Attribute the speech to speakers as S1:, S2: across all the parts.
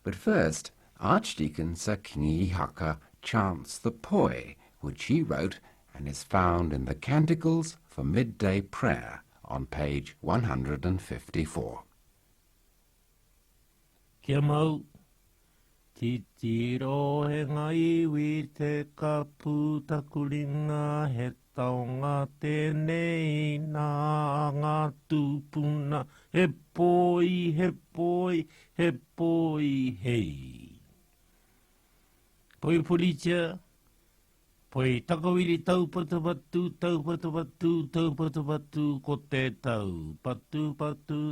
S1: But first, Archdeacon Sir Kingi Haka chants the Poi, which he wrote and is found in the Canticles for Midday Prayer on page 154.
S2: Kia mau, titiro he ngaiwi te kapu takuringa he taonga tēnei nā ngā tūpuna he poi, he poi, he poi hei. Poi poritia, poi takawiri taupatu, ko te tau. Patu,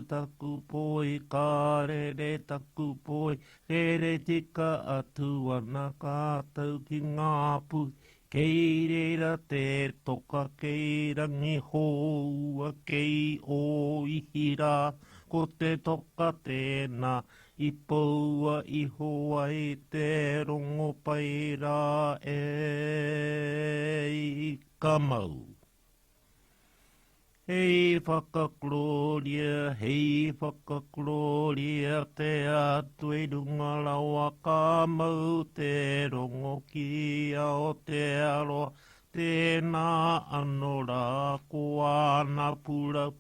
S2: taku poi, kārere taku poi, rere tika atu ana kātau ki ngā pui. Kei reira te toka, kei rangi houa, kei o ihira, ko te toka tēnā. I paua i hoa i te rongo paira i kamau. Hei whakakloria, te atu e runga lawa kamau, te rongo ki o te aroa, tēnā anō rā, ko ana pura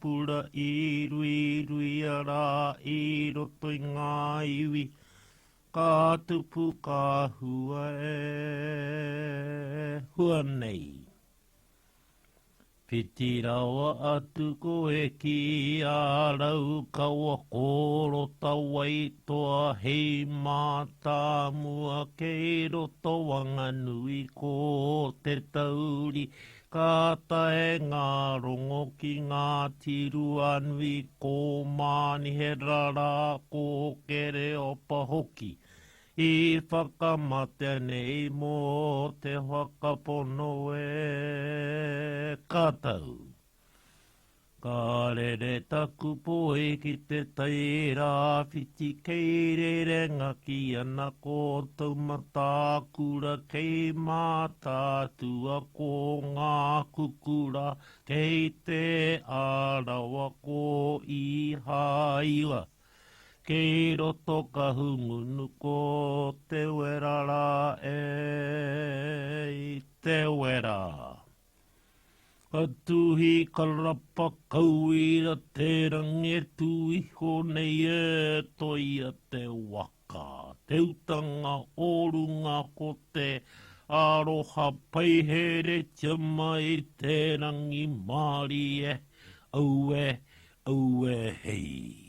S2: irui ara i roto i ngā iwi, ka tupu ka hua hua nei. Piti rawa atu koe ki a rau kaua koro tawai toa hei mātā mua kei roto wanganui ko te tauri. Ka tae ngā rongo ki ngā tiru anui ko mani he rara ko kere opa hoki. I whakamate nei mō te whakapono e kātau. Ka rere taku poe ki te taira whiti kei rere ngaki ana ko taumata kura kei mātātua ko ngā kukura kei te arawa ko i haiwa. Kei roto ka hungunu ko te werara i te wera. Ka tuhi ka rapa kauira te rangi e tuiho nei e toia te waka. Te utanga orunga ko te aroha paihere tia mai te rangi maari e aue hei.